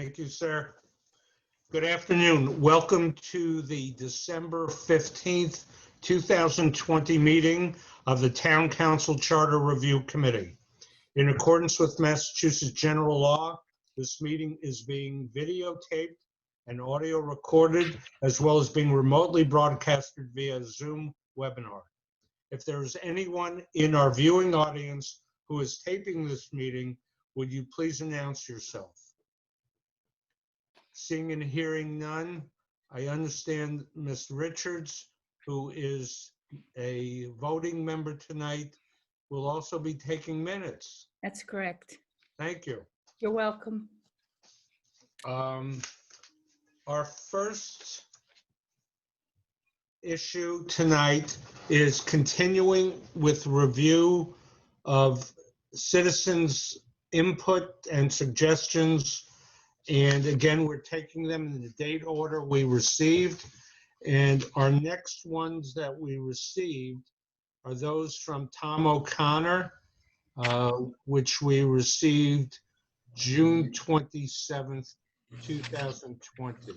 Thank you, sir. Good afternoon. Welcome to the December 15th, 2020 meeting of the Town Council Charter Review Committee. In accordance with Massachusetts general law, this meeting is being videotaped and audio recorded, as well as being remotely broadcasted via Zoom webinar. If there is anyone in our viewing audience who is taping this meeting, would you please announce yourself? Seeing and hearing none, I understand Ms. Richards, who is a voting member tonight, will also be taking minutes. That's correct. Thank you. You're welcome. Our first issue tonight is continuing with review of citizens' input and suggestions. And again, we're taking them in the date order we received. And our next ones that we received are those from Tom O'Connor, which we received June 27th, 2020.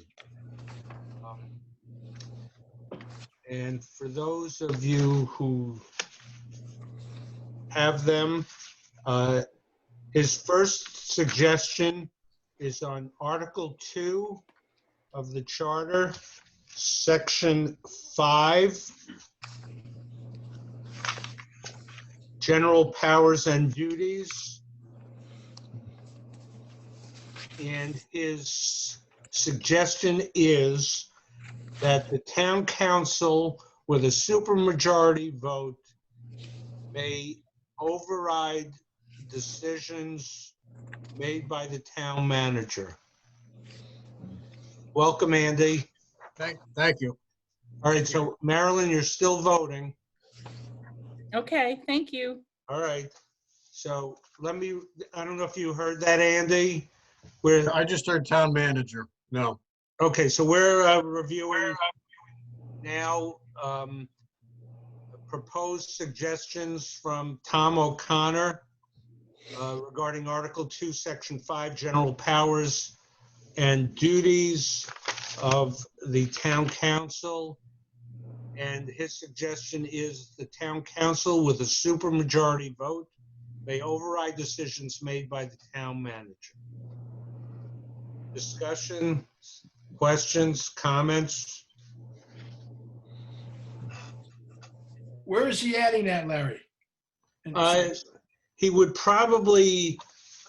And for those of you who have them, his first suggestion is on Article 2 of the Charter, Section 5, General Powers and Duties. And his suggestion is that the town council, with a supermajority vote, may override decisions made by the town manager. Welcome, Andy. Thank you. All right, so Marilyn, you're still voting. Okay, thank you. All right, so I don't know if you heard that, Andy. We're, I just heard town manager. No. okay, so we're reviewing now proposed suggestions from Tom O'Connor regarding Article 2, Section 5, General Powers and Duties of the Town Council. And his suggestion is the Town Council, with a supermajority vote, may override decisions made by the town manager. Discussion, questions, comments? Where is he adding that, Larry? He would probably,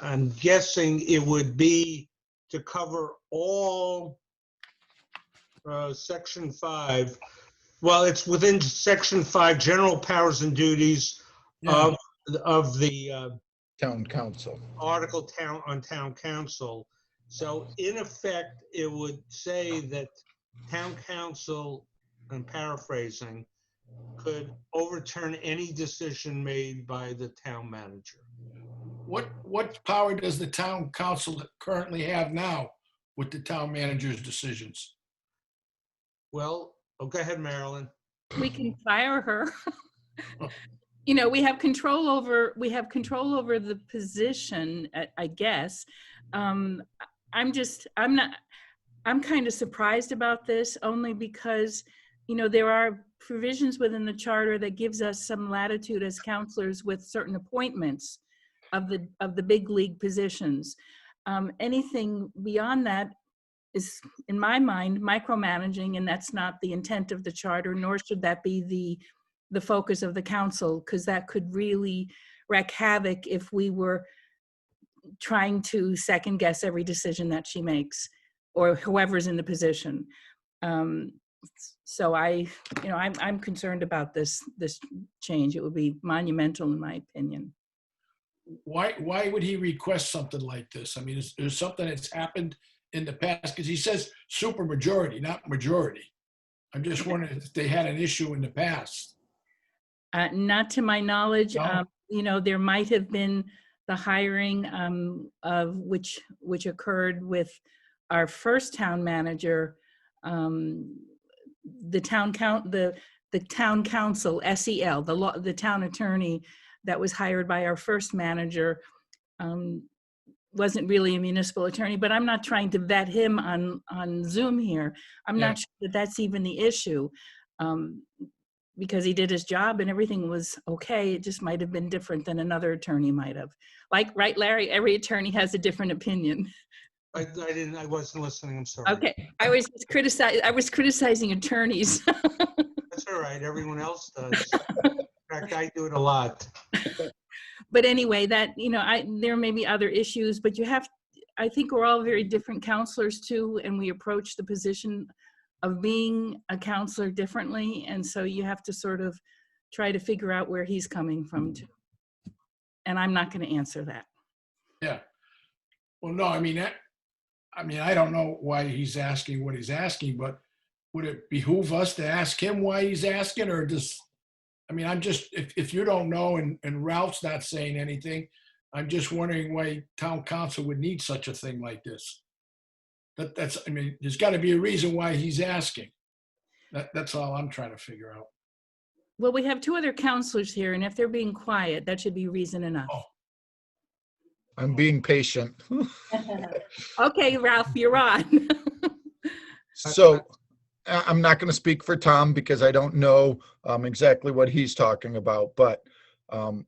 I'm guessing it would be to cover all Section 5. Well, it's within Section 5, General Powers and Duties Yeah. of the Town council. article on Town Council. So in effect, it would say that Town Council, I'm paraphrasing, could overturn any decision made by the town manager. What power does the town council currently have now with the town manager's decisions? Well, go ahead, Marilyn. We can fire her. You know, we have control over the position, I guess. I'm kind of surprised about this, only because, you know, there are provisions within the charter that gives us some latitude as counselors with certain appointments of the big league positions. Anything beyond that is, in my mind, micromanaging, and that's not the intent of the charter, nor should that be the focus of the council, because that could really wreak havoc if we were trying to second guess every decision that she makes, or whoever's in the position. So I'm concerned about this change. It would be monumental, in my opinion. Why would he request something like this? I mean, is something that's happened in the past? Because he says supermajority, not majority. I'm just wondering if they had an issue in the past. Not to my knowledge. No? You know, there might have been the hiring of which occurred with our first town manager. The town council, SEL, the town attorney that was hired by our first manager, wasn't really a municipal attorney, but I'm not trying to vet him on Zoom here. I'm Yeah. not sure that that's even the issue. Because he did his job and everything was okay. It just might have been different than another attorney might have. Like, right, Larry? Every attorney has a different opinion. I wasn't listening, I'm sorry. Okay, I was criticizing attorneys. That's all right, everyone else does. In fact, I do it a lot. But anyway, there may be other issues, but I think we're all very different counselors too, and we approach the position of being a counselor differently. And so you have to sort of try to figure out where he's coming from too. And I'm not going to answer that. Yeah. Well, no, I mean, I don't know why he's asking what he's asking, but would it behoove us to ask him why he's asking, or just, I'm just, if you don't know and Ralph's not saying anything, I'm just wondering why town council would need such a thing like this. There's got to be a reason why he's asking. That's all I'm trying to figure out. Well, we have two other counselors here, and if they're being quiet, that should be reason enough. Oh. I'm being patient. Okay, Ralph, you're on. So I'm not going to speak for Tom because I don't know exactly what he's talking about. But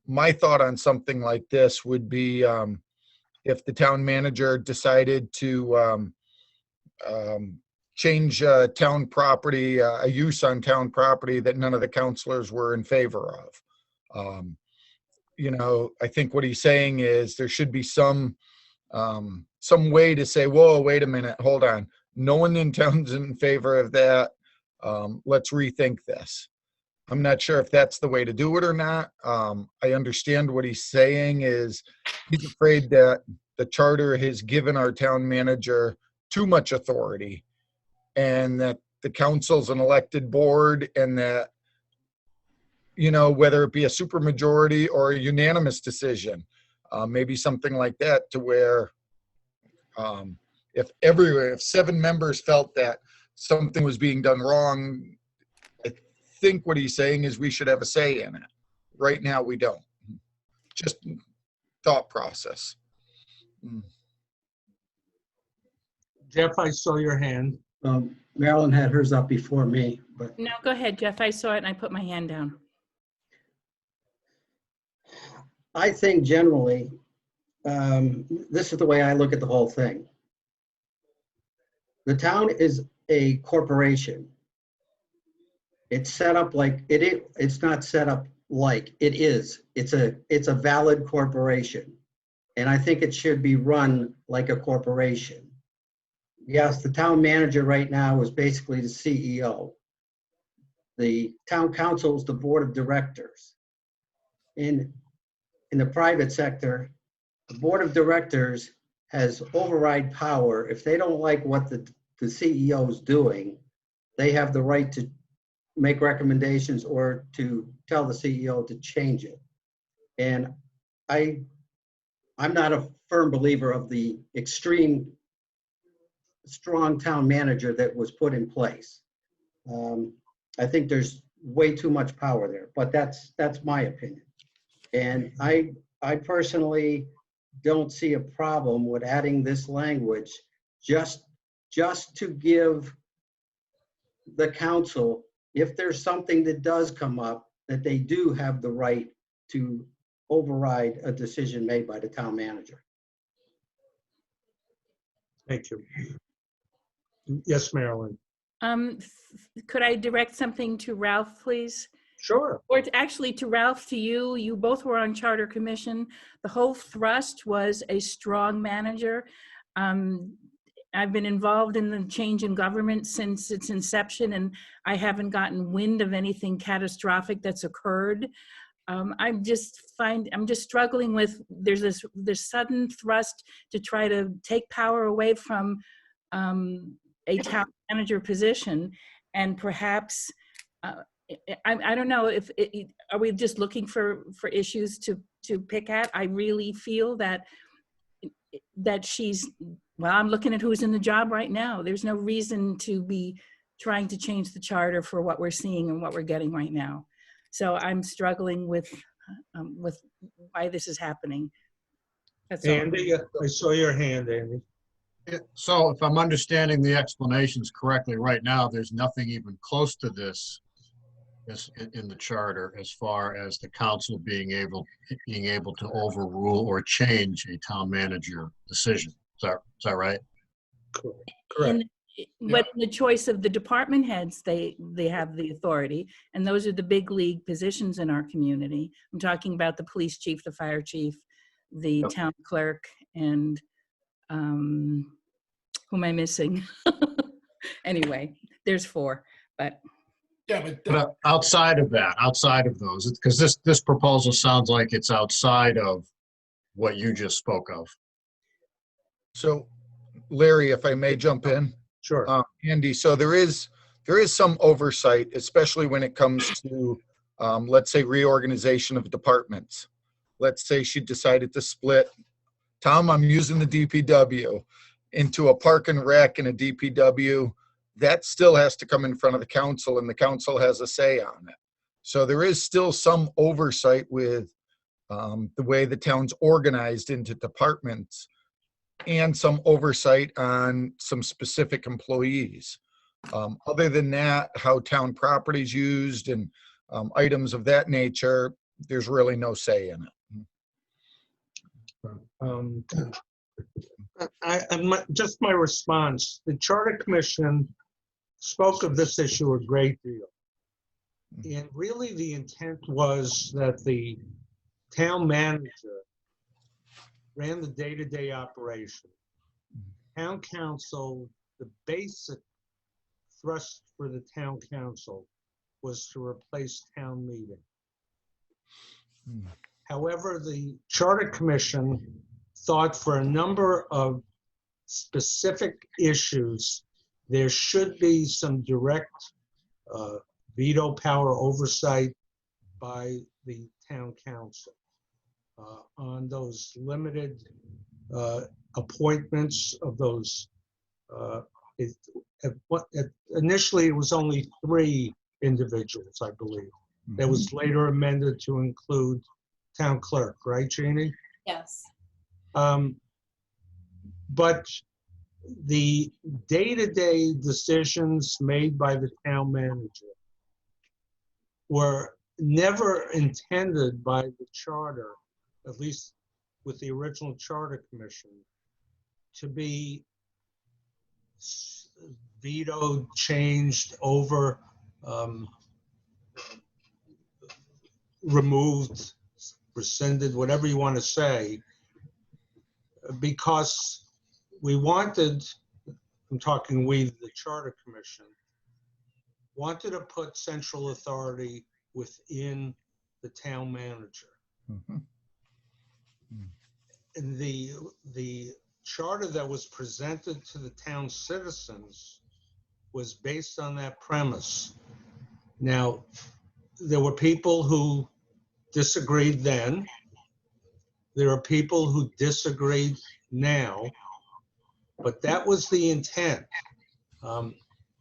my thought on something like this would be if the town manager decided to change town property, a use on town property that none of the counselors were in favor of. I think what he's saying is there should be some way to say, whoa, wait a minute, hold on. No one in town's in favor of that. Let's rethink this. I'm not sure if that's the way to do it or not. I understand what he's saying is he's afraid that the charter has given our town manager too much authority and that the council's an elected board and that, whether it be a supermajority or a unanimous decision, maybe something like that to where if 7 members felt that something was being done wrong, I think what he's saying is we should have a say in it. Right now, we don't. Just thought process. Jeff, I saw your hand. Marilyn had hers up before me, but No, go ahead, Jeff. I saw it and I put my hand down. I think generally, this is the way I look at the whole thing. The town is a corporation. It's set up like it's not set up like it is. It's a valid corporation. And I think it should be run like a corporation. Yes, the town manager right now is basically the CEO. The town council is the board of directors. In the private sector, the board of directors has override power. If they don't like what the CEO is doing, they have the right to make recommendations or to tell the CEO to change it. And I'm not a firm believer of the extreme strong town manager that was put in place. I think there's way too much power there, but that's my opinion. And I personally don't see a problem with adding this language just to give the council, if there's something that does come up, that they do have the right to override a decision made by the town manager. Thank you. Yes, Marilyn. Could I direct something to Ralph, please? Sure. Or actually to Ralph, to you. You both were on Charter Commission. The whole thrust was a strong manager. I've been involved in the change in government since its inception, and I haven't gotten wind of anything catastrophic that's occurred. I'm just struggling with, there's this sudden thrust to try to take power away from a town manager position, and perhaps I don't know if are we just looking for issues to pick at. I really feel that she's, well, I'm looking at who's in the job right now. There's no reason to be trying to change the charter for what we're seeing and what we're getting right now. So I'm struggling with why this is happening. That's all. Andy, I saw your hand, Andy. So if I'm understanding the explanations correctly, right now, there's nothing even close to this in the charter as far as the council being able to overrule or change a town manager decision. Is that right? Correct. But in the choice of the department heads, they have the authority, and those are the big league positions in our community. I'm talking about the police chief, the fire chief, the Yep. town clerk, and who am I missing? Anyway, there's 4, but Yeah, but But outside of those, because this proposal sounds like it's outside of what you just spoke of. So Larry, if I may jump in. Sure. Andy, so there is some oversight, especially when it comes to, let's say, reorganization of departments. Let's say she decided to split, Tom, I'm using the DPW, into a park and rec and a DPW. That still has to come in front of the council, and the council has a say on it. So there is still some oversight with the way the town's organized into departments, and some oversight on some specific employees. Other than that, how town property is used and items of that nature, there's really no say in it. Just my response, the Charter Commission spoke of this issue a great deal. And really the intent was that the town manager ran the day-to-day operation. Town council, the basic thrust for the town council was to replace town meeting. However, the Charter Commission thought for a number of specific issues, there should be some direct veto power oversight by the town council on those limited appointments of those. Initially, it was only 3 individuals, I believe. That was later amended to include town clerk, right, Jeannie? Yes. But the day-to-day decisions made by the town manager were never intended by the charter, at least with the original Charter Commission, to be vetoed, changed, over, removed, rescinded, whatever you want to say, because we wanted, I'm talking we, the Charter Commission, wanted to put central authority within the town manager. And the charter that was presented to the town citizens was based on that premise. Now, there were people who disagreed then. There are people who disagreed now, but that was the intent.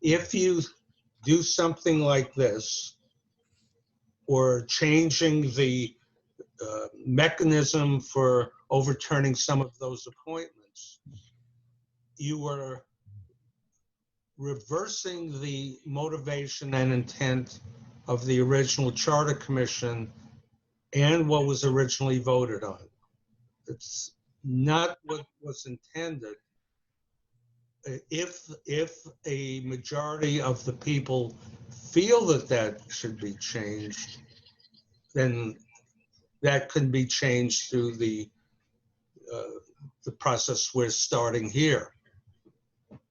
If you do something like this, or changing the mechanism for overturning some of those appointments, you were reversing the motivation and intent of the original Charter Commission and what was originally voted on. It's not what was intended. If a majority of the people feel that that should be changed, then that could be changed through the process we're starting here.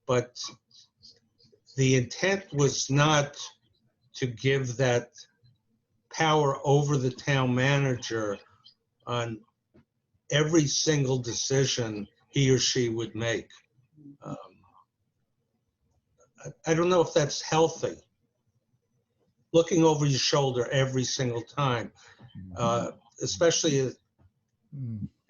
But the intent was not to give that power over the town manager on every single decision he or she would make. I don't know if that's healthy. Looking over your shoulder every single time, especially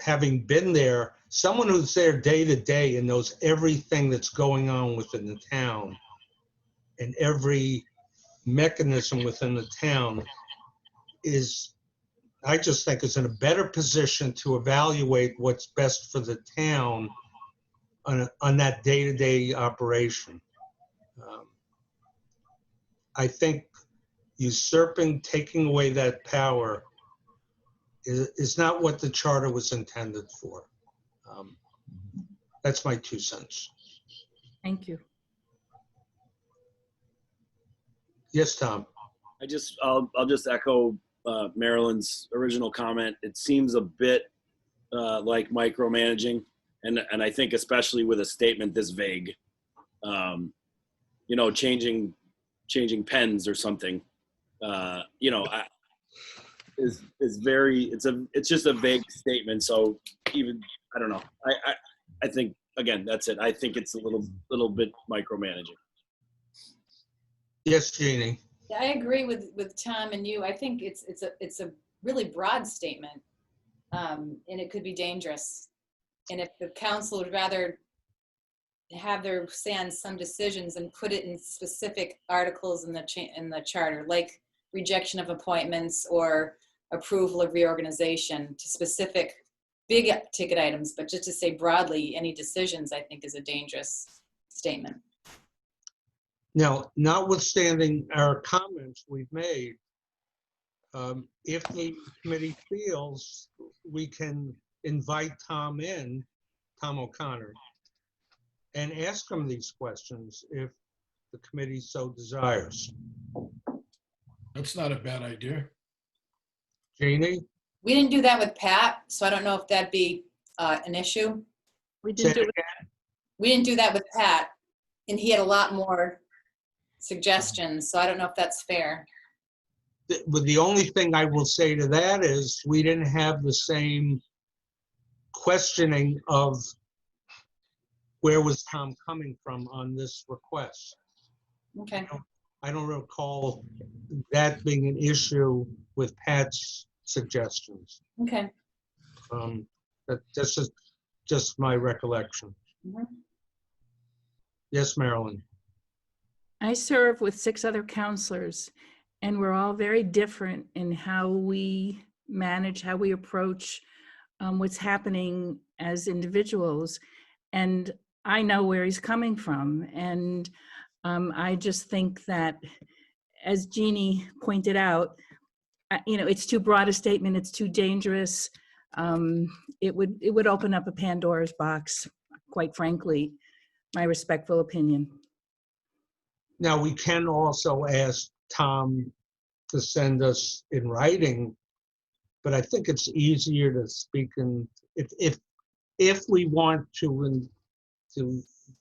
having been there, someone who's there day to day and knows everything that's going on within the town and every mechanism within the town is, I just think is in a better position to evaluate what's best for the town on that day-to-day operation. I think usurping, taking away that power is not what the charter was intended for. That's my 2 cents. Thank you. Yes, Tom? I'll just echo Marilyn's original comment. It seems a bit like micromanaging, and I think especially with a statement this vague, you know, changing pens or something, you know, is very, it's just a vague statement. So even, I don't know. I think, again, that's it. I think it's a little bit micromanaging. Yes, Jeannie? Yeah, I agree with Tom and you. I think it's a really broad statement, and it could be dangerous. And if the council would rather have their say on some decisions and put it in specific articles in the charter, like rejection of appointments or approval of reorganization to specific big ticket items, but just to say broadly any decisions, I think is a dangerous statement. Now, notwithstanding our comments we've made, if the committee feels we can invite Tom O'Connor, and ask him these questions if the committee so desires. That's not a bad idea. Jeannie? We didn't do that with Pat, so I don't know if that'd be an issue. We Say didn't do it it. again. We didn't do that with Pat, and he had a lot more suggestions, so I don't know if that's fair. But the only thing I will say to that is we didn't have the same questioning of where was Tom coming from on this request. Okay. I don't recall that being an issue with Pat's suggestions. Okay. This is just my recollection. Mhm. Yes, Marilyn? I serve with 6 other counselors, and we're all very different in how we manage, how we approach what's happening as individuals. And I know where he's coming from. And I just think that, as Jeannie pointed out, you know, it's too broad a statement. It's too dangerous. It would open up a Pandora's box, quite frankly, my respectful opinion. Now, we can also ask Tom to send us in writing, but I think it's easier to speak in, if we want to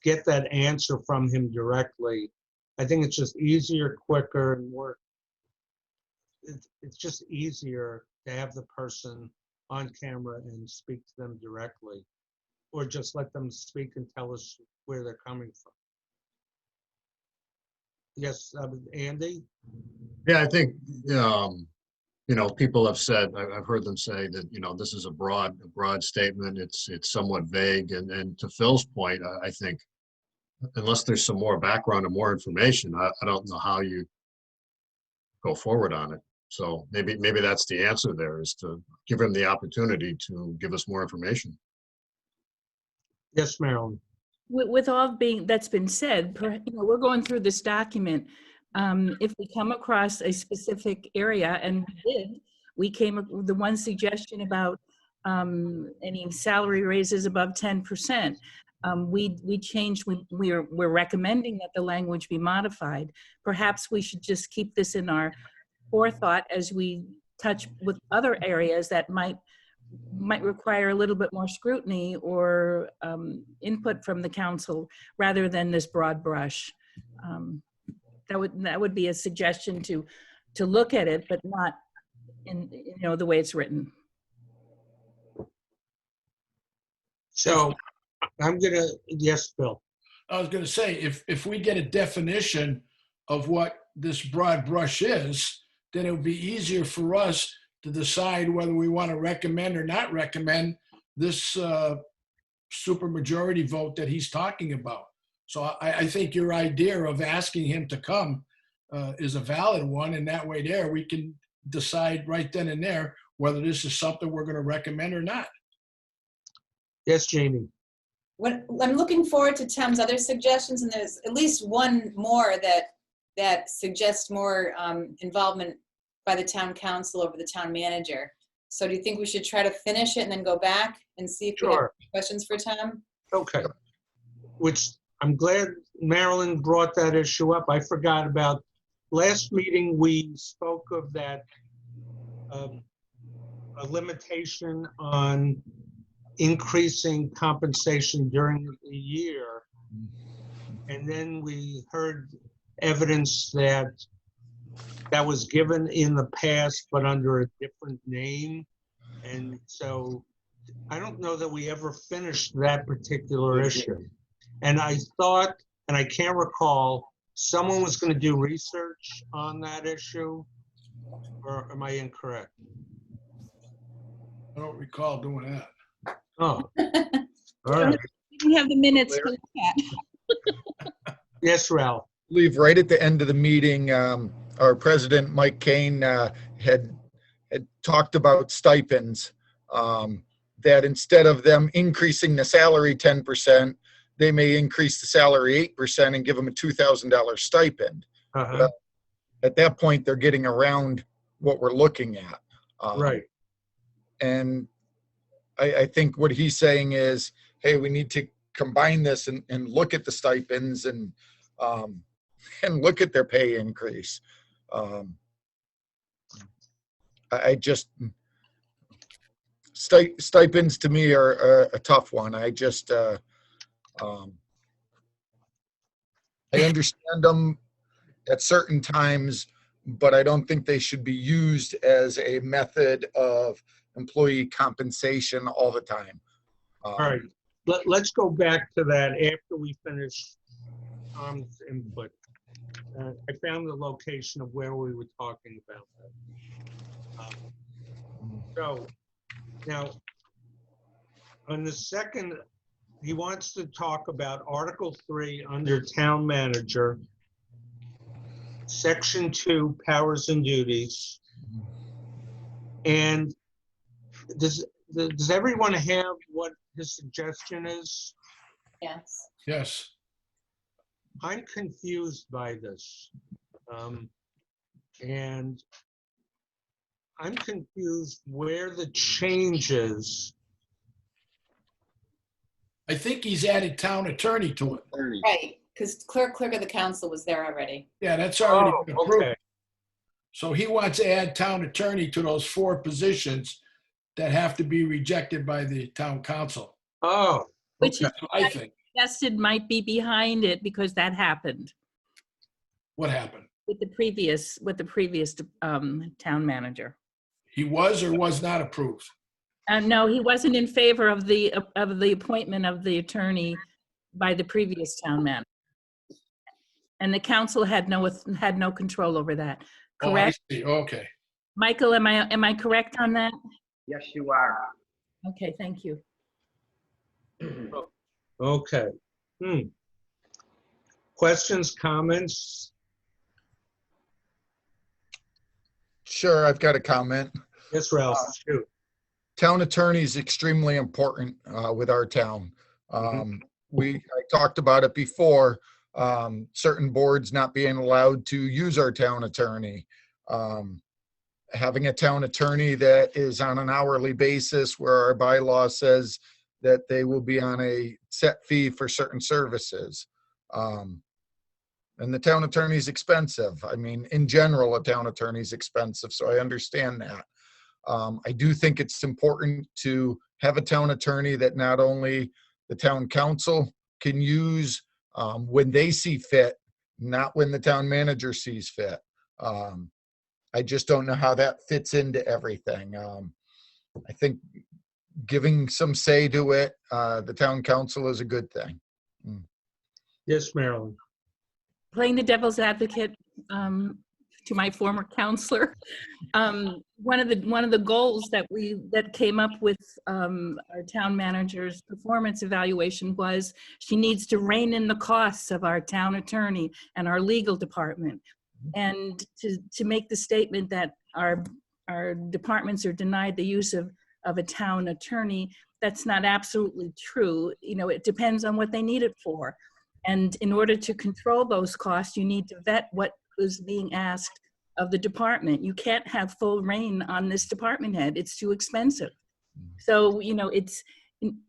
get that answer from him directly, I think it's just easier, quicker, and more, it's just easier to have the person on camera and speak to them directly, or just let them speak and tell us where they're coming from. Yes, Andy? Yeah, I think, you know, people have said, I've heard them say that, you know, this is a broad statement. It's somewhat vague. And to Phil's point, I think unless there's some more background and more information, I don't know how you go forward on it. So maybe that's the answer there, is to give him the opportunity to give us more information. Yes, Marilyn? With all that's been said, you know, we're going through this document. If we come across a specific area, and we came with the one suggestion about any salary raises above 10%. We changed. We're recommending that the language be modified. Perhaps we should just keep this in our forethought as we touch with other areas that might require a little bit more scrutiny or input from the council rather than this broad brush. That would be a suggestion to look at it, but not in, you know, the way it's written. So I'm gonna, yes, Bill. I was going to say, if we get a definition of what this broad brush is, then it would be easier for us to decide whether we want to recommend or not recommend this supermajority vote that he's talking about. So I think your idea of asking him to come is a valid one, and that way there we can decide right then and there whether this is something we're going to recommend or not. Yes, Jamie. I'm looking forward to Tom's other suggestions, and there's at least one more that suggests more involvement by the town council over the town manager. So do you think we should try to finish it and then go back and see if we have Sure. questions for Tom? Okay. Which I'm glad Marilyn brought that issue up. I forgot about, last meeting, we spoke of that, a limitation on increasing compensation during the year. And then we heard evidence that that was given in the past, but under a different name. And so I don't know that we ever finished that particular issue. And I thought, and I can't recall, someone was going to do research on that issue, or am I incorrect? I don't recall doing that. Oh, all right. We have the minutes for that. Yes, Ralph. Leave right at the end of the meeting, our president, Mike Kane, had talked about stipends, that instead of them increasing the salary 10%, they may increase the salary 8% and give them a $2,000 stipend. Uh-huh. At that point, they're getting around what we're looking at. Right. And I think what he's saying is, hey, we need to combine this and look at the stipends and look at their pay increase. I just, stipends to me are a tough one. I just, I understand them at certain times, but I don't think they should be used as a method of employee compensation all the time. All right. Let's go back to that after we finish Tom's input. I found the location of where we were talking about that. So now, on the second, he wants to talk about Article 3 under Town Manager, Section 2, Powers and Duties. And does everyone have what his suggestion is? Yes. Yes. I'm confused by this. And I'm confused where the changes. I think he's added town attorney to it. Right, because clerk of the council was there already. Yeah, that's already Oh, been approved. okay. So he wants to add town attorney to those 4 positions that have to be rejected by the town council. Oh, Which is, That's what I think. suggested might be behind it because that happened What happened? with the previous town manager. He was or was not approved? No, he wasn't in favor of the appointment of the attorney by the previous town manager. And the council had no control over that. Correct? Oh, I see. Okay. Michael, am I correct on that? Yes, you are. Okay, thank you. okay. Questions, comments? Sure, I've got a comment. Yes, Ralph, shoot. Town attorney is extremely important with our town. I talked about it before, certain boards not being allowed to use our town attorney. Having a town attorney that is on an hourly basis where our bylaw says that they will be on a set fee for certain services. And the town attorney is expensive. I mean, in general, a town attorney is expensive, so I understand that. I do think it's important to have a town attorney that not only the town council can use when they see fit, not when the town manager sees fit. I just don't know how that fits into everything. I think giving some say to it, the town council is a good thing. Yes, Marilyn. Playing the devil's advocate to my former counselor, one of the goals that came up with our town manager's performance evaluation was she needs to rein in the costs of our town attorney and our legal department, and to make the statement that our our departments are denied the use of a town attorney. That's not absolutely true. You know, it depends on what they need it for. And in order to control those costs, you need to vet what is being asked of the department. You can't have full reign on this department head. It's too expensive. So, you know,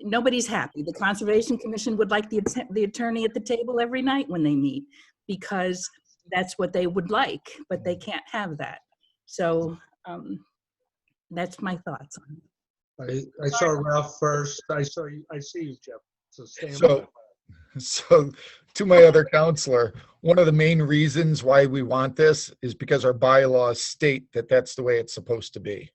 nobody's happy. The Conservation Commission would like the attorney at the table every night when they meet, because that's what they would like, but they can't have that. So that's my thoughts on it. I saw Ralph first. I see you, Jeff. So stand So- by. So to my other counselor, one of the main reasons why we want this is because our bylaws state that that's the way it's supposed to be.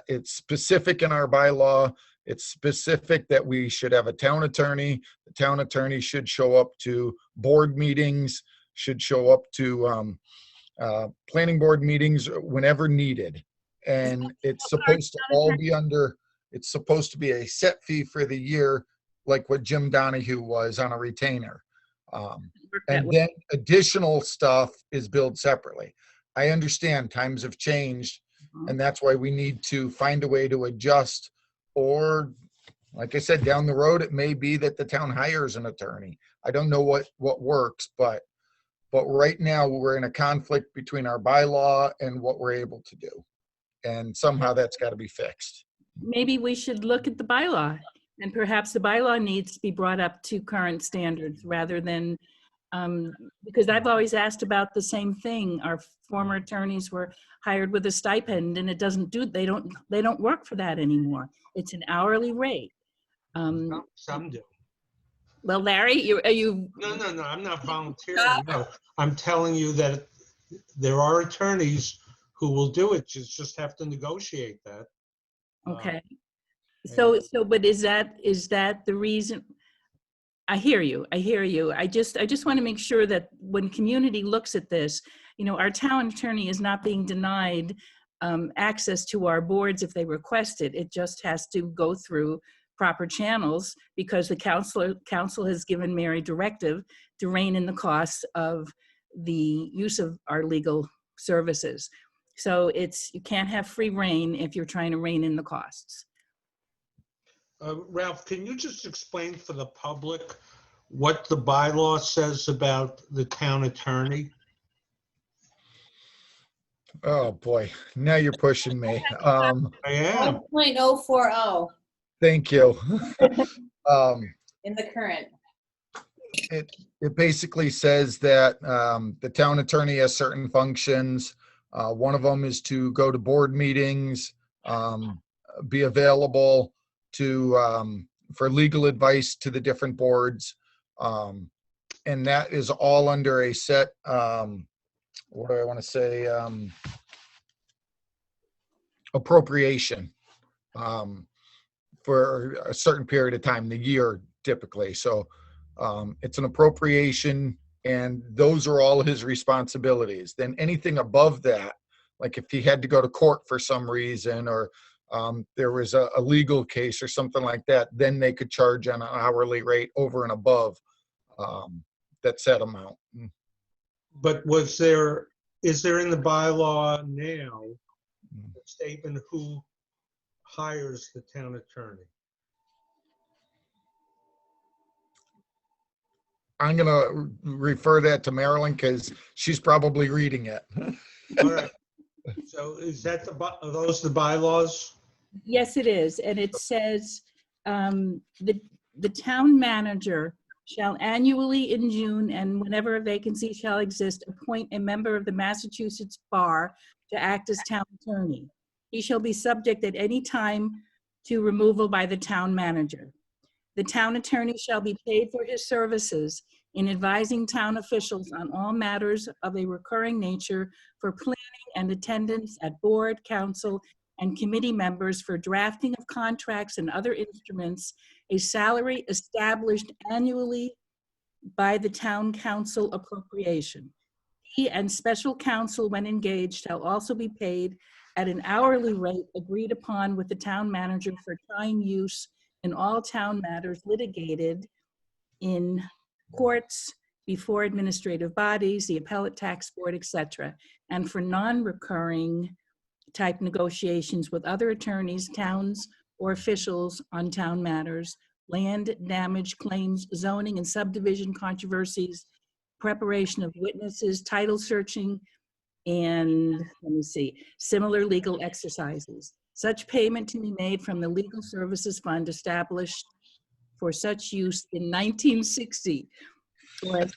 It's specific in our bylaw. It's specific that we should have a town attorney. The town attorney should show up to board meetings, should show up to planning board meetings whenever needed. And it's supposed to all be it's supposed to be a set fee for the year, like what Jim Donahue was on a retainer. And then additional stuff is billed separately. I understand times have changed, and that's why we need to find a way to adjust. Or, like I said, down the road, it may be that the town hires an attorney. I don't know what works, but right now we're in a conflict between our bylaw and what we're able to do. And somehow that's got to be fixed. Maybe we should look at the bylaw, and perhaps the bylaw needs to be brought up to current standards rather than, because I've always asked about the same thing. Our former attorneys were hired with a stipend, and they don't work for that anymore. It's an hourly rate. Some do. Well, Larry, are you? No, I'm not volunteering. No, I'm telling you that there are attorneys who will do it. You just have to negotiate that. Okay. So, but is that the reason? I hear you. I just want to make sure that when community looks at this, you know, our town attorney is not being denied access to our boards if they request it. It just has to go through proper channels, because the council has given Mary directive to rein in the costs of the use of our legal services. So you can't have free rein if you're trying to rein in the costs. Ralph, can you just explain for the public what the bylaw says about the town attorney? Oh, boy. Now you're pushing me. I am. 1.040 Thank you. in the current. It basically says that the town attorney has certain functions. One of them is to go to board meetings, be available for legal advice to the different boards. And that is all under a set, what do I want to say? Appropriation for a certain period of time, the year typically. So it's an appropriation, and those are all his responsibilities. Then anything above that, like if he had to go to court for some reason, or there was a legal case or something like that, then they could charge on an hourly rate over and above that set amount. But is there in the bylaw now a statement who hires the town attorney? I'm going to refer that to Marilyn because she's probably reading it. All right. So is that are those the bylaws? Yes, it is. And it says the town manager shall annually in June and whenever a vacancy shall exist, appoint a member of the Massachusetts Bar to act as town attorney. He shall be subject at any time to removal by the town manager. The town attorney shall be paid for his services in advising town officials on all matters of a recurring nature for planning and attendance at board, council, and committee members, for drafting of contracts and other instruments, a salary established annually by the town council appropriation. He and special counsel, when engaged, shall also be paid at an hourly rate agreed upon with the town manager for time use in all town matters litigated in courts, before administrative bodies, the appellate tax board, etc., and for non-recurring type negotiations with other attorneys, towns, or officials on town matters, land damage claims, zoning and subdivision controversies, preparation of witnesses, title searching, and let me see, similar legal exercises. Such payment to be made from the Legal Services Fund established for such use in 1960, or as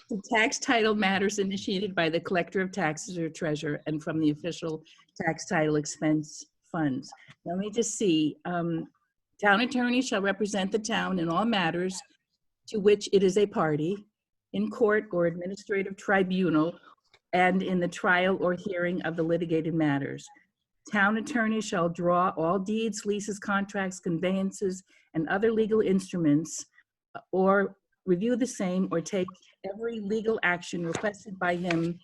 the tax title matters initiated by the collector of taxes or treasurer and from the official tax title expense funds. Now, let me just see. Town attorney shall represent the town in all matters to which it is a party in court or administrative tribunal and in the trial or hearing of the litigated matters. Town attorney shall draw all deeds, leases, contracts, conveyances, and other legal instruments, or review the same, or take every legal action requested by him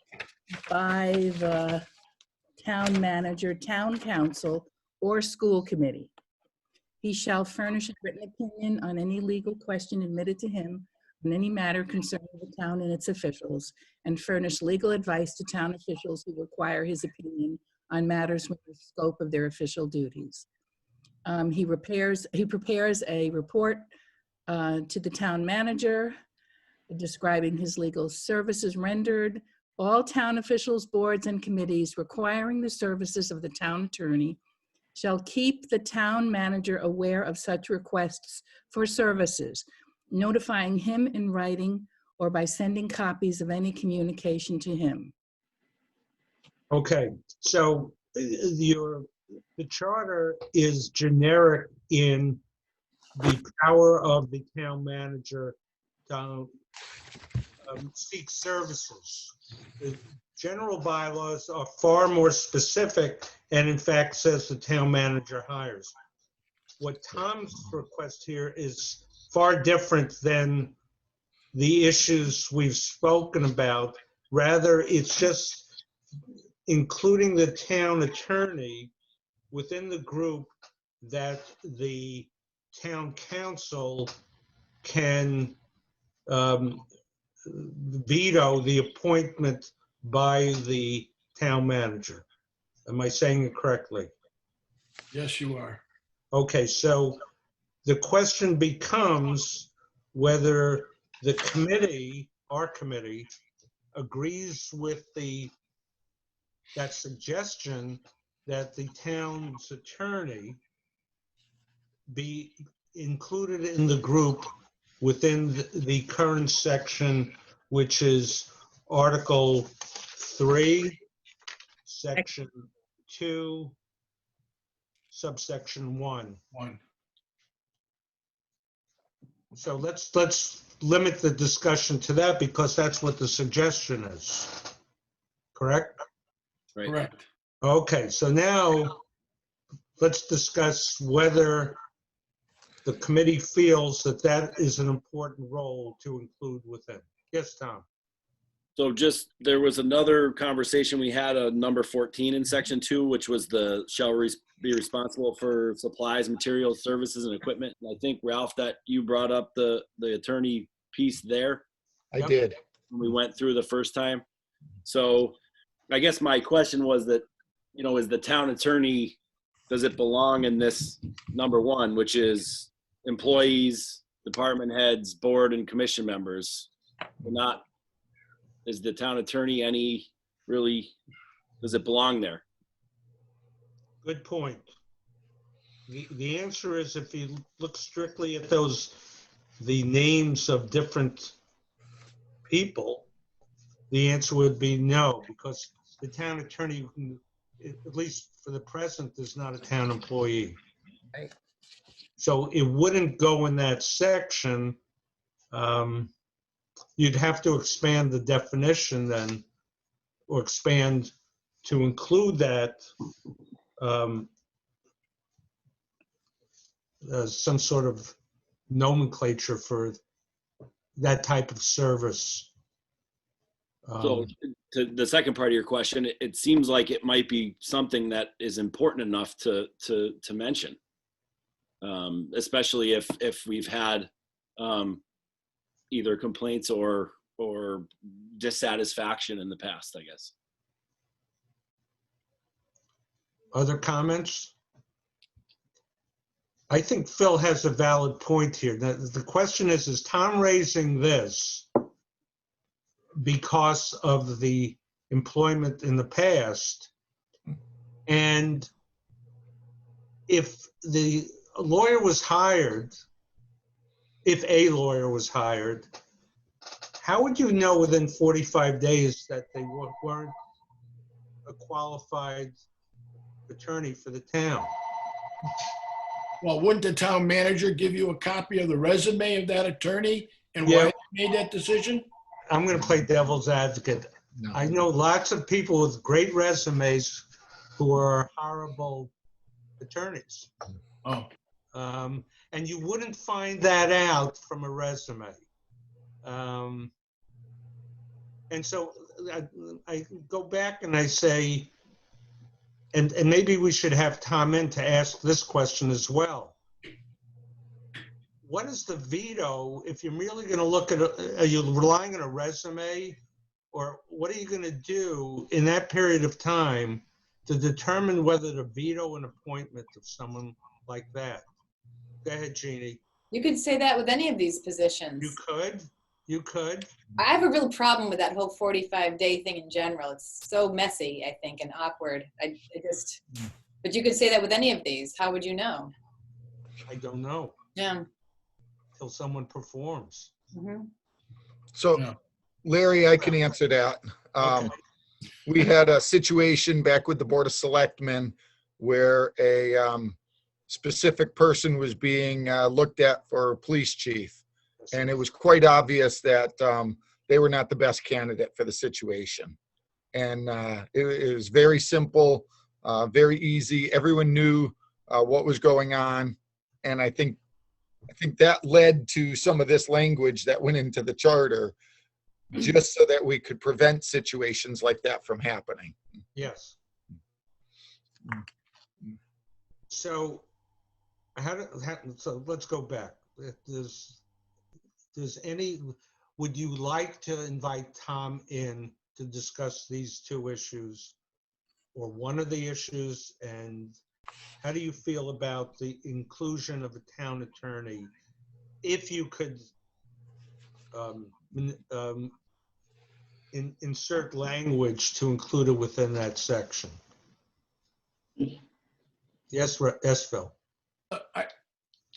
by the town manager, town council, or school committee. He shall furnish a written opinion on any legal question admitted to him on any matter concerning the town and its officials, and furnish legal advice to town officials who require his opinion on matters within the scope of their official duties. He prepares a report to the town manager describing his legal services rendered. All town officials, boards, and committees requiring the services of the town attorney shall keep the town manager aware of such requests for services, notifying him in writing or by sending copies of any communication to him. Okay, so the charter is generic in the power of the town manager to seek services. The general bylaws are far more specific and in fact says the town manager hires. What Tom's request here is far different than the issues we've spoken about. Rather, it's just including the town attorney within the group that the town council can veto the appointment by the town manager. Am I saying it correctly? Yes, you are. Okay, so the question becomes whether the committee, our committee, agrees with that suggestion that the town's attorney be included in the group within the current section, which is Article 3, Section 2, subsection 1. So let's limit the discussion to that because that's what the suggestion is. Correct? Right. Correct. Okay, so now let's discuss whether the committee feels that that is an important role to include within. Yes, Tom? So just, there was another conversation we had on number 14 in section 2, which was the be responsible for supplies, materials, services, and equipment. And I think, Ralph, that you brought up the attorney piece there I did. when we went through the first time. So I guess my question was that, is the town attorney, does it belong in this number 1, which is employees, department heads, board, and commission members? Or not? Is the town attorney does it belong there? Good point. The answer is, if you look strictly at the names of different people, the answer would be no, because the town attorney, at least for the present, is not a town employee. Right. So it wouldn't go in that section. You'd have to expand the definition then, or expand to include that some sort of nomenclature for that type of service. So to the second part of your question, it seems like it might be something that is important enough to mention, especially if we've had either complaints or dissatisfaction in the past, I guess. Other comments? I think Phil has a valid point here. The question is Tom raising this because of the employment in the past? And if the lawyer was hired, if a lawyer was hired, how would you know within 45 days that they weren't a qualified attorney for the town? Well, wouldn't the town manager give you a copy of the resume of that attorney and Yeah. why they made that decision? I'm going to play devil's advocate. No. I know lots of people with great resumes who are horrible attorneys. Oh, And you wouldn't find that out from a resume. And so I go back and I say, and maybe we should have Tom in to ask this question as well. What is the veto if you're really going to look at, are you relying on a resume? Or what are you going to do in that period of time to determine whether to veto an appointment of someone like that? Go ahead, Jeannie. You could say that with any of these positions. You could. You could. I have a real problem with that whole 45-day thing in general. It's so messy, I think, and awkward. But you could say that with any of these. How would you know? I don't know Yeah. till someone performs. Mhm. So Yeah. Larry, I can answer that. Okay. We had a situation back with the Board of Selectmen where a specific person was being looked at for police chief. And it was quite obvious that they were not the best candidate for the situation. And it was very simple, very easy. Everyone knew what was going on. And I think that led to some of this language that went into the charter, just so that we could prevent situations like that from happening. Yes. So so let's go back. Would you like to invite Tom in to discuss these two issues or one of the issues? And how do you feel about the inclusion of a town attorney? If you could insert language to include it within that section. Yes, Phil.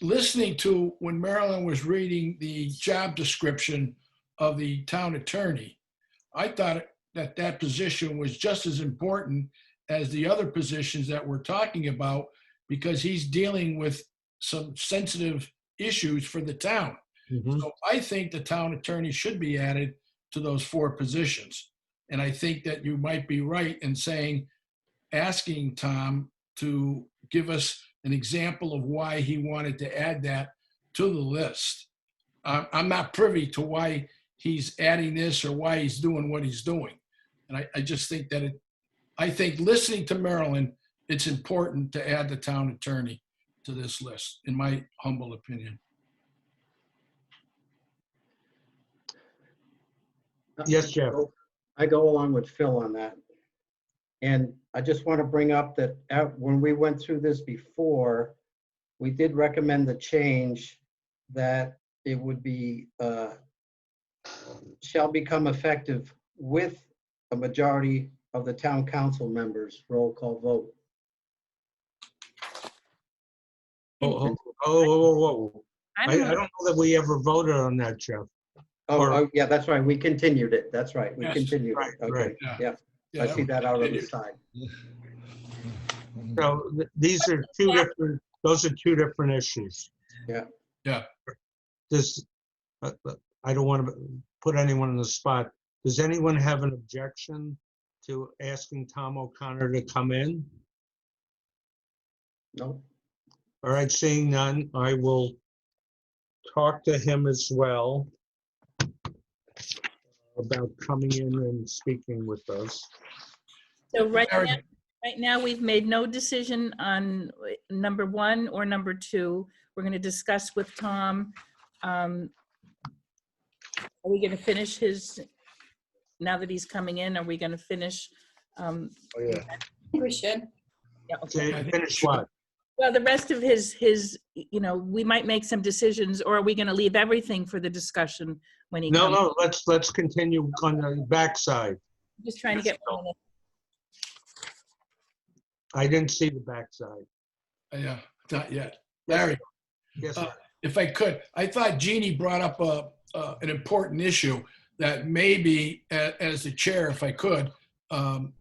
Listening to when Marilyn was reading the job description of the town attorney, I thought that position was just as important as the other positions that we're talking about, because he's dealing with some sensitive issues for the town. So I think the town attorney should be added to those 4 positions. And I think that you might be right in asking Tom to give us an example of why he wanted to add that to the list. I'm not privy to why he's adding this or why he's doing what he's doing. And I just think that I think listening to Marilyn, it's important to add the town attorney to this list, in my humble opinion. Yes, Jeff. I go along with Phil on that. And I just want to bring up that when we went through this before, we did recommend the change that it would be, shall become effective with a majority of the town council members, roll call vote. Whoa. I don't know that we ever voted on that, Jeff. Oh, yeah, that's right. We continued it. That's right. We Yes, continued right, it. Okay, right. yeah. Yeah, I see that out on the continued. side. So these are those are two different issues. Yeah. Yeah. I don't want to put anyone on the spot. Does anyone have an objection to asking Tom O'Connor to come in? No, All right, seeing none, I will talk to him as well about coming in and speaking with us. So right Eric, now, we've made no decision on number 1 or number 2. We're going to discuss with Tom. Are we going to finish now that he's coming in, are we going to finish? Oh, yeah. I think we should. Yeah, okay. I think Finish should- what? Well, the rest of his, we might make some decisions, or are we going to leave everything for the discussion when he No, comes? no, let's continue on the backside. Just trying to get. I didn't see the backside. Yeah, not yet. Yes, Larry, Yes, sir. if I could, I thought Jeannie brought up an important issue that maybe, as the chair, if I could,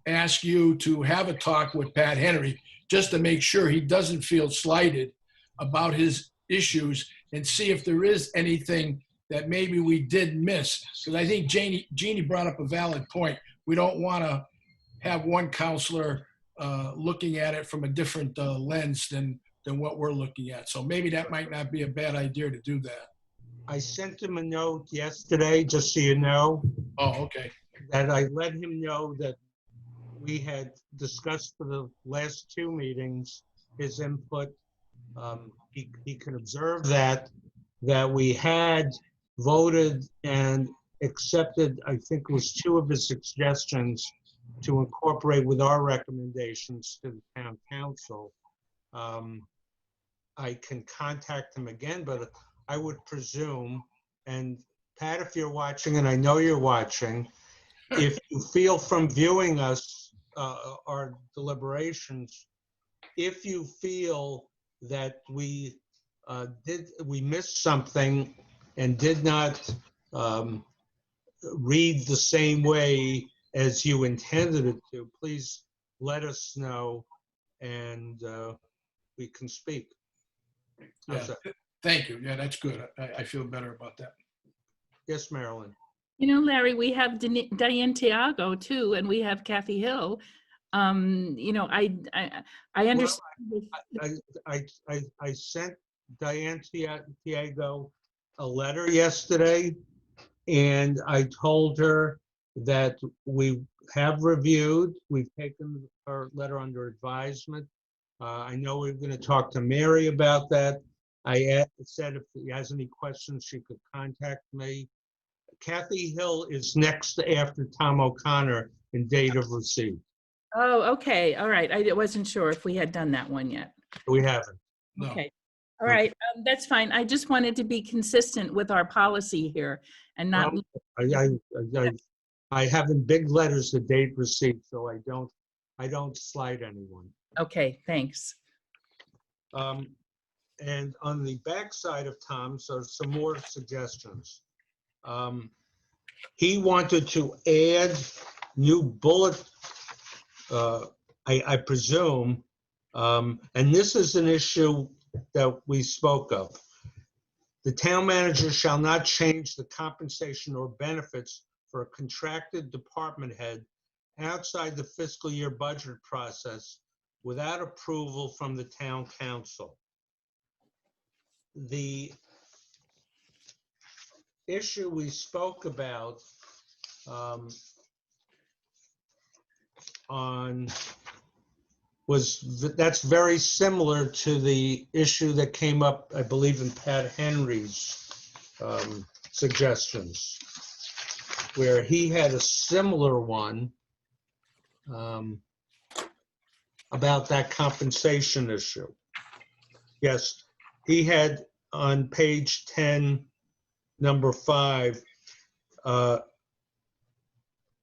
ask you to have a talk with Pat Henry, just to make sure he doesn't feel slighted about his issues, and see if there is anything that maybe we did miss. Because I think Jeannie brought up a valid point. We don't want to have one counselor looking at it from a different lens than what we're looking at. So maybe that might not be a bad idea to do that. I sent him a note yesterday, just so you know, Oh, okay. that I let him know that we had discussed for the last two meetings his input. He can observe that we had voted and accepted, I think it was two of his suggestions to incorporate with our recommendations to the town council. I can contact him again, but I would presume, and Pat, if you're watching, and I know you're watching, if you feel from viewing us, our deliberations, if you feel that we missed something and did not read the same way as you intended it to, please let us know and we can speak. How's Yeah. that? Thank you. Yeah, that's good. I feel better about that. Yes, Marilyn. Larry, we have Diane Tiago too, and we have Kathy Hill. I understand. I sent Diane Tiago a letter yesterday, and I told her that we have reviewed, we've taken her letter under advisement. I know we're going to talk to Mary about that. I said if he has any questions, she could contact me. Kathy Hill is next after Tom O'Connor in date of receipt. Oh, okay. All right. I wasn't sure if we had done that one yet. We haven't. No. Okay. All right. That's fine. I just wanted to be consistent with our policy here and not. I have in big letters the date receipt, so I don't slight anyone. Okay, thanks. And on the backside of Tom, so some more suggestions. He wanted to add new bullet, I presume, and this is an issue that we spoke of. The town manager shall not change the compensation or benefits for a contracted department head outside the fiscal year budget process without approval from the town council. The issue we spoke about that's very similar to the issue that came up, I believe, in Pat Henry's suggestions, where he had a similar one about that compensation issue. Yes, he had on page 10, number 5,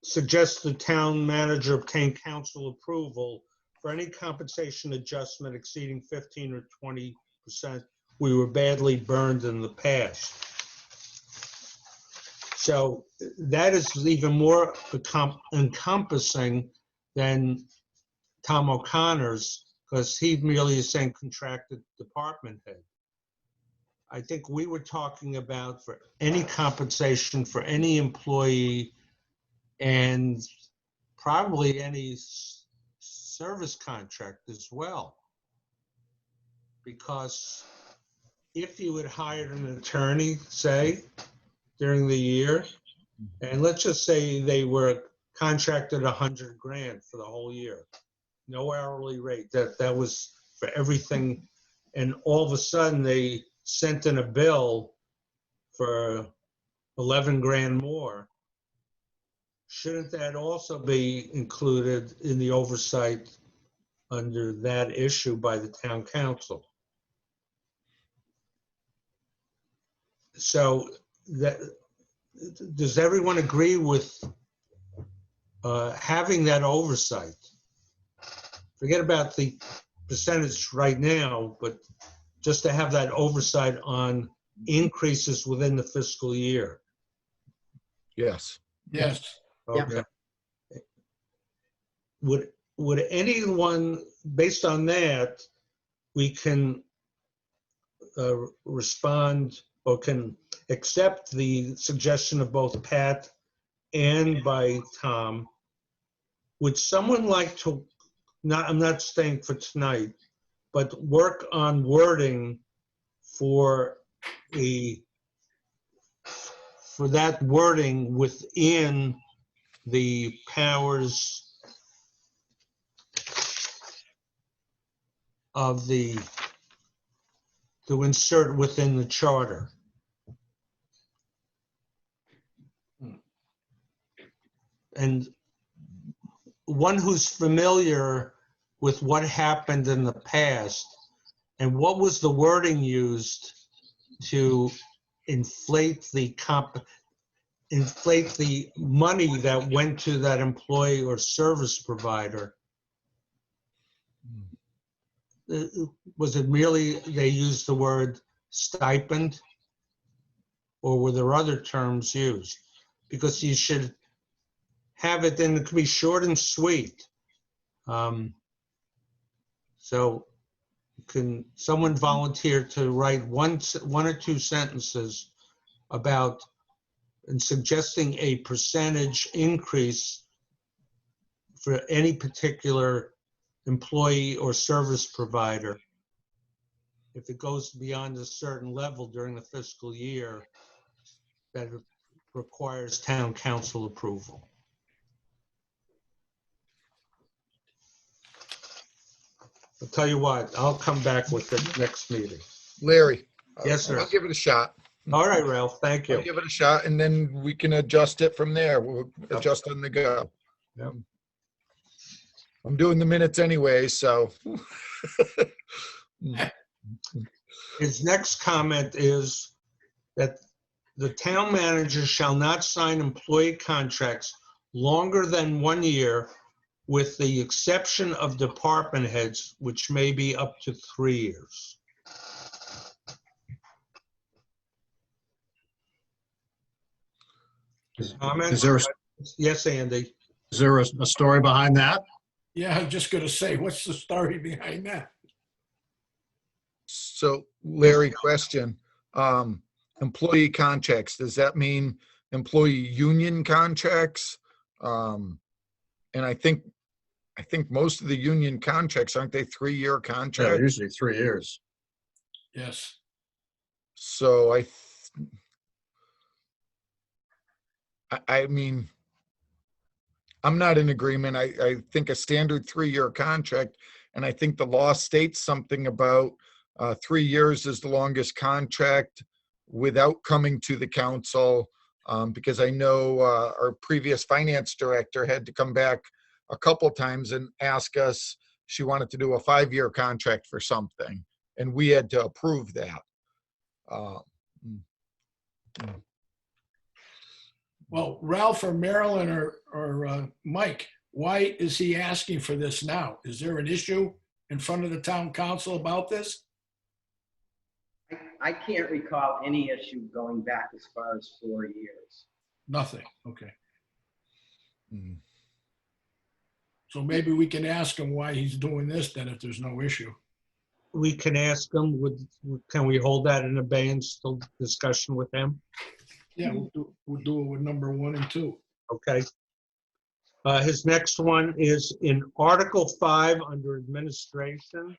suggests the town manager obtain council approval for any compensation adjustment exceeding 15 or 20%. We were badly burned in the past. So that is even more encompassing than Tom O'Connor's, because he merely is saying contracted department head. I think we were talking about for any compensation for any employee and probably any service contract as well. Because if you had hired an attorney, say, during the year, and let's just say they were contracted $100,000 for the whole year, no hourly rate, that was for everything, and all of a sudden they sent in a bill for $11,000 more. Shouldn't that also be included in the oversight under that issue by the town council. So that, does everyone agree with having that oversight? Forget about the percentage right now, but just to have that oversight on increases within the fiscal year. Yes. Yes. Okay. Would anyone, based on that, we can respond or can accept the suggestion of both Pat and by Tom? Would someone like to, I'm not staying for tonight, but work on wording for that wording within the powers of to insert within the charter? And one who's familiar with what happened in the past and what was the wording used to inflate the money that went to that employee or service provider. Was it really, they used the word stipend? Or were there other terms used? Because you should have it, and it could be short and sweet. So can someone volunteer to write one or two sentences about and suggesting a percentage increase for any particular employee or service provider if it goes beyond a certain level during the fiscal year that requires town council approval? I'll tell you what, I'll come back with it next meeting. Larry. Yes, sir. I'll give it a shot. All right, Ralph, thank I'll you. give it a shot and then we can adjust it from there. We'll adjust on the go. Yep. I'm doing the minutes anyway, so. His next comment is that the town manager shall not sign employee contracts longer than 1 year, with the exception of department heads, which may be up to 3 years. Comments? Is there, Yes, Andy. is there a story behind that? Yeah, I'm just gonna say, what's the story behind that? So Larry, question, employee contracts, does that mean employee union contracts? And I think most of the union contracts, aren't they 3-year Yeah, contracts? usually 3 years. Yes. So I mean, I'm not in agreement. I think a standard 3-year contract, and I think the law states something about 3 years is the longest contract without coming to the council. Because I know our previous finance director had to come back a couple times and ask us, she wanted to do a 5-year contract for something, and we had to approve that. Well, Ralph or Marilyn or Mike, why is he asking for this now? Is there an issue in front of the town council about this? I can't recall any issue going back as far as 4 years. Nothing. Okay. Mm. So maybe we can ask him why he's doing this then if there's no issue. We can ask him, can we hold that in abeyance till discussion with him? Yeah, we'll do it with number 1 and 2. Okay. His next one is in Article 5 under administration.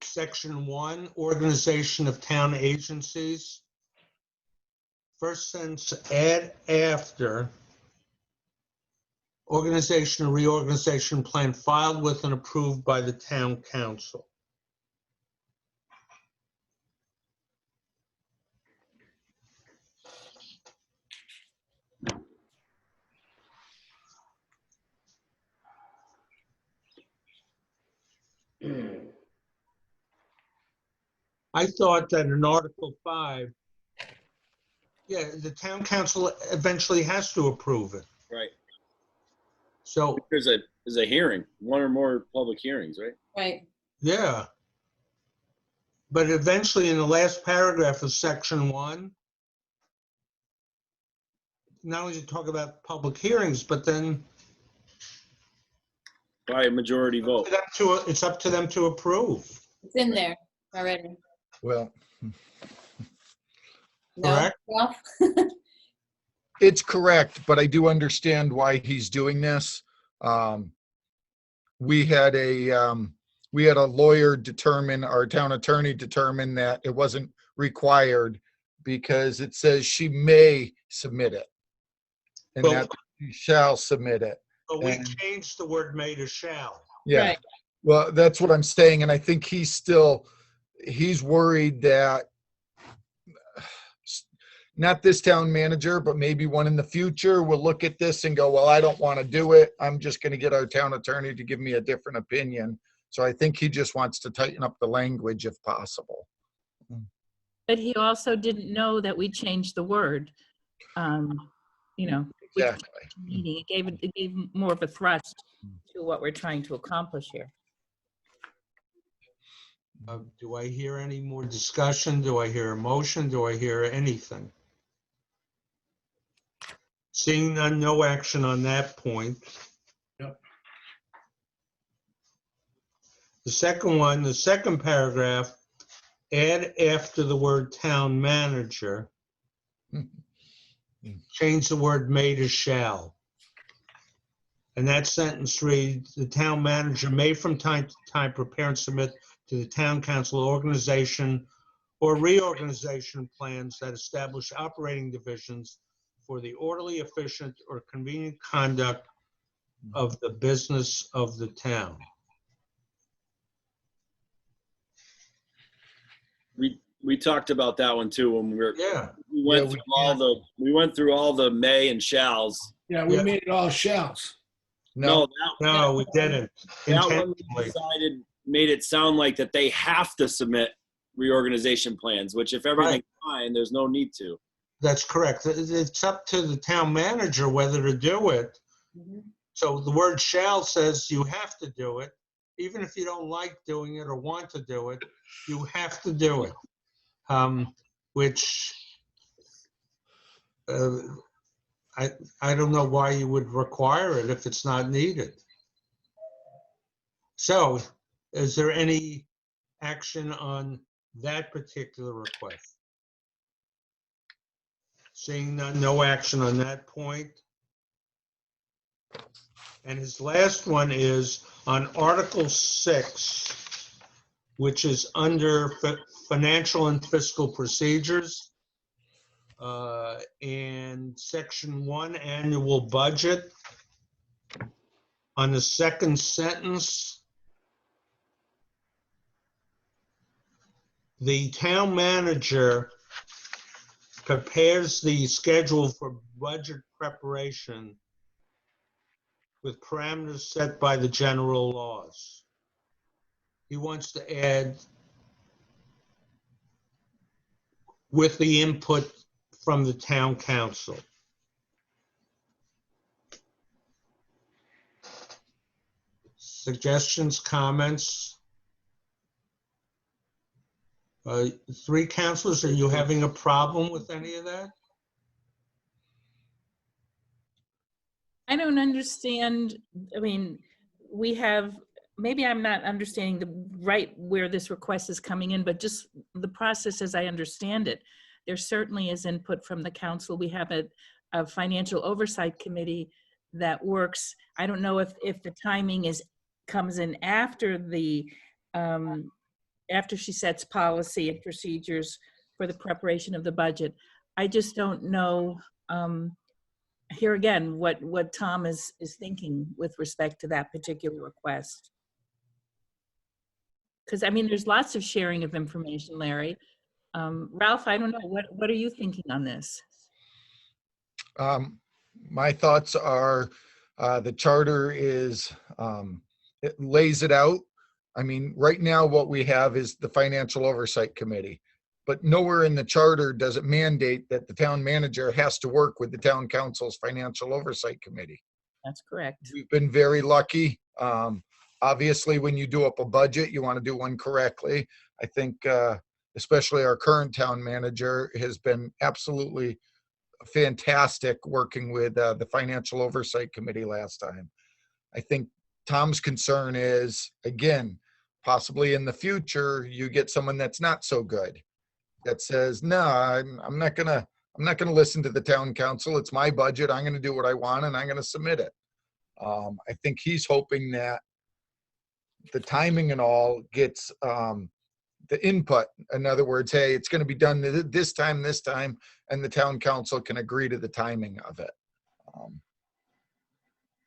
Section 1, organization of town agencies. First sentence, add after organization or reorganization plan filed with and approved by the town council. I thought that in Article 5, yeah, the town council eventually has to approve it. Right. So, There's a hearing, one or more public hearings, right? Right. yeah. But eventually, in the last paragraph of section 1, not only does it talk about public hearings, but then By a majority vote. it's up to them to approve, It's in there already. Well, No? correct? Well, it's correct, but I do understand why he's doing this. We had a lawyer determine, our town attorney determine that it wasn't required because it says she may submit it. And Well- that she shall submit it. But we And- changed the word may to shall. Yeah. Right. Well, that's what I'm saying. And I think he's worried that not this town manager, but maybe one in the future will look at this and go, well, I don't want to do it. I'm just going to get our town attorney to give me a different opinion. So I think he just wants to tighten up the language if possible. But he also didn't know that we changed the word. You know, with Exactly. meaning, it gave more of a thrust to what we're trying to accomplish here. Do I hear any more discussion? Do I hear a motion? Do I hear anything? Seeing none, no action on that point. Yep. The second one, the second paragraph, add after the word town manager, change the word may to shall. And that sentence reads, the town manager may from time to time prepare and submit to the town council organization or reorganization plans that establish operating divisions for the orderly, efficient, or convenient conduct of the business of the town. We talked about that one too when Yeah, we went Yeah, through all the may and shalls. Yeah, we Yeah. made it all shells. No, no, we didn't that one we intentionally. decided made it sound like that they have to submit reorganization plans, which if everything's fine, there's no need to. That's correct. It's up to the town manager whether to do it. Mhm. So the word shall says you have to do it. Even if you don't like doing it or want to do it, you have to do it. Which I don't know why you would require it if it's not needed. So is there any action on that particular request? Seeing none, no action on that point. And his last one is on Article 6, which is under financial and fiscal procedures. And Section 1, annual budget. On the second sentence, the town manager prepares the schedule for budget preparation with parameters set by the general laws. He wants to add with the input from the town council. Suggestions, comments? Three councilors, are you having a problem with any of that? I don't understand, I mean, we have, maybe I'm not understanding right where this request is coming in, but just the process as I understand it. There certainly is input from the council. We have a financial oversight committee that works. I don't know if the timing comes in after after she sets policy and procedures for the preparation of the budget. I just don't know, here again, what Tom is thinking with respect to that particular request. Because, I mean, there's lots of sharing of information, Larry. Ralph, I don't know, what are you thinking on this? my thoughts are, the charter is, it lays it out. I mean, right now what we have is the Financial Oversight Committee. But nowhere in the charter does it mandate that the town manager has to work with the town council's Financial Oversight Committee. That's correct. We've been very lucky. Obviously, when you do up a budget, you want to do one correctly. I think especially our current town manager has been absolutely fantastic working with the Financial Oversight Committee last time. I think Tom's concern is, again, possibly in the future, you get someone that's not so good, that says, no, I'm not gonna listen to the town council. It's my budget. I'm gonna do what I want and I'm gonna submit it. I think he's hoping that the timing and all gets the input. In other words, hey, it's gonna be done this time, and the town council can agree to the timing of it.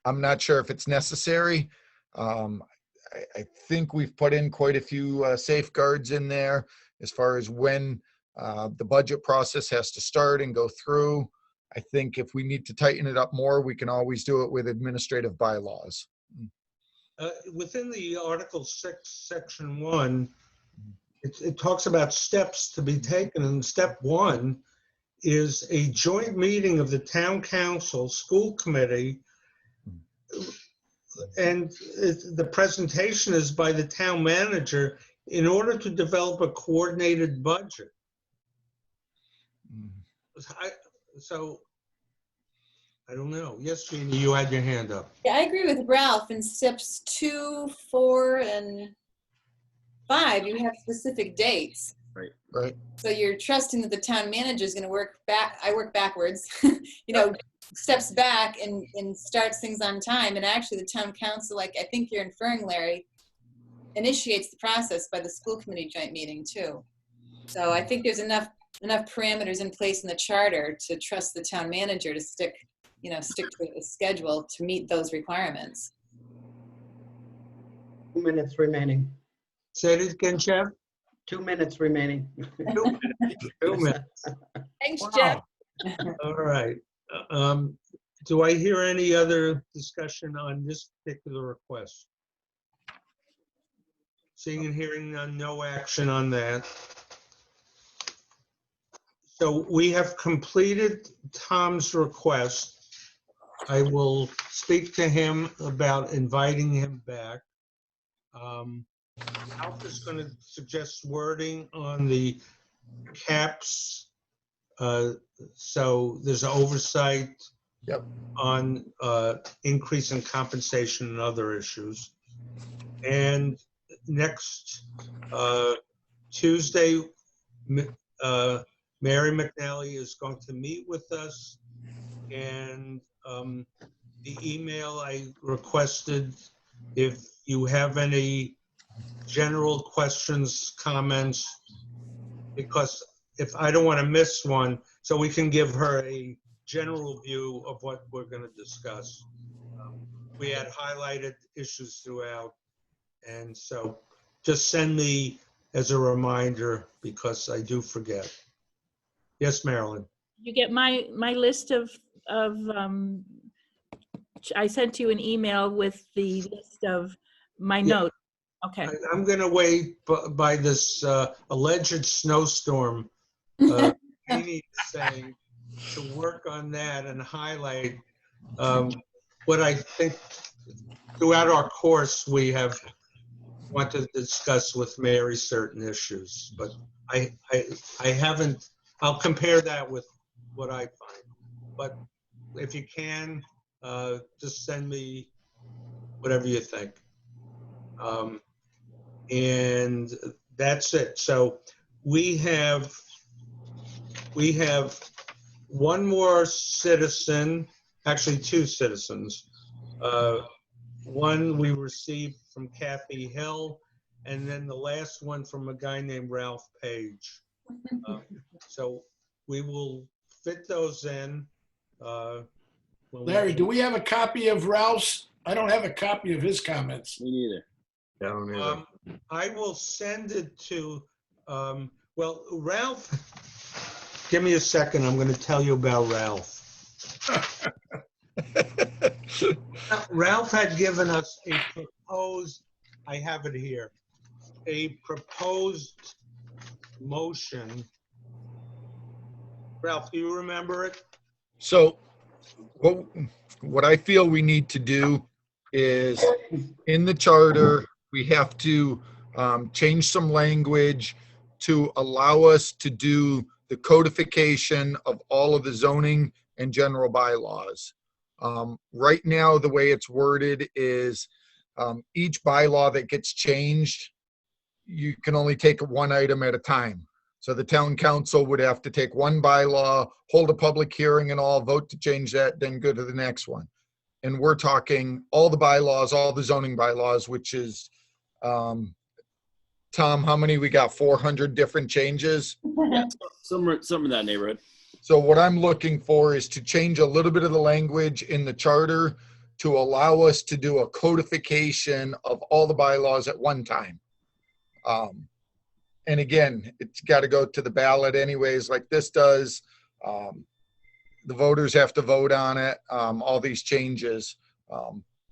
I'm not sure if it's necessary. I think we've put in quite a few safeguards in there as far as when the budget process has to start and go through. I think if we need to tighten it up more, we can always do it with administrative bylaws. Within the Article 6, Section 1, it talks about steps to be taken, and step 1 is a joint meeting of the town council, school committee, and the presentation is by the town manager in order to develop a coordinated budget. I don't know. Yes, Jeannie, you had your hand up. Yeah, I agree with Ralph. In steps 2, 4, and 5, you have specific dates. Right. So you're trusting that the town manager is going to work back. I work backwards, steps back and starts things on time. And actually the town council, like I think you're inferring, Larry, initiates the process by the school committee joint meeting too. So I think there's enough parameters in place in the charter to trust the town manager to stick to a schedule to meet those requirements. 2 minutes remaining. Say it again, Jeff. 2 minutes remaining. 2 minutes. Thanks, Wow. Jeff. All right. Do I hear any other discussion on this particular request? Seeing and hearing none, no action on that. So we have completed Tom's request. I will speak to him about inviting him back. Alf is going to suggest wording on the caps. So there's an oversight Yep. on increase in compensation and other issues. And next Tuesday, Mary McNally is going to meet with us, and the email I requested, if you have any general questions, comments, because if I don't want to miss one, so we can give her a general view of what we're going to discuss. We had highlighted issues throughout, and so just send me as a reminder because I do forget. Yes, Marilyn. You get my list of I sent you an email with the list of my notes. Okay. I'm going to wait by this alleged snowstorm, Jeannie is saying, to work on that and highlight what I think throughout our course we have want to discuss with Mary certain issues, but I haven't. I'll compare that with what I find. But if you can, just send me whatever you think. And that's it. So we have one more citizen, actually two citizens. One we received from Kathy Hill, and then the last one from a guy named Ralph Page. So we will fit those in. Larry, do we have a copy of Ralph's? I don't have a copy of his comments. Me neither. I don't either. I will send it to, well, Ralph, give me a second. I'm going to tell you about Ralph. Ralph had given us a proposed I have it here. A proposed motion. Ralph, do you remember it? So what I feel we need to do is in the charter, we have to change some language to allow us to do the codification of all of the zoning and general bylaws. Right now, the way it's worded is each bylaw that gets changed, you can only take one item at a time. So the town council would have to take one bylaw, hold a public hearing and all, vote to change that, then go to the next one. And we're talking all the bylaws, all the zoning bylaws, which is, Tom, how many? We got 400 different changes. Yeah, some in that neighborhood. So what I'm looking for is to change a little bit of the language in the charter to allow us to do a codification of all the bylaws at one time. And again, it's got to go to the ballot anyways, like this does. The voters have to vote on it, all these changes.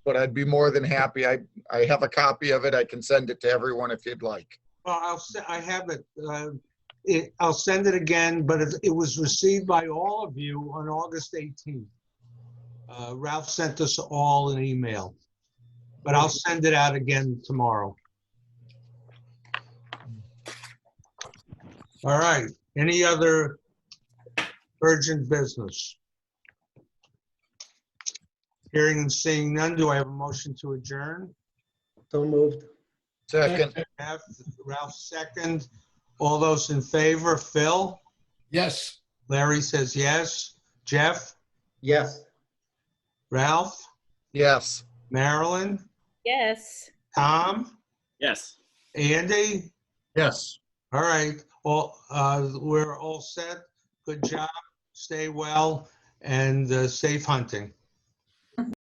But I'd be more than happy. I have a copy of it. I can send it to everyone if you'd like. Well, I have it. I'll send it again, but it was received by all of you on August 18th. Ralph sent us all an email, but I'll send it out again tomorrow. All right. Any other urgent business? Hearing and seeing none, do I have a motion to adjourn? So moved. Second, Ralph second. All those in favor? Phil? Yes. Larry says yes. Jeff? Yes. Ralph? yes. Marilyn? Yes. Tom? Yes. Andy? Yes. All right. We're all set. Good job. Stay well and safe hunting.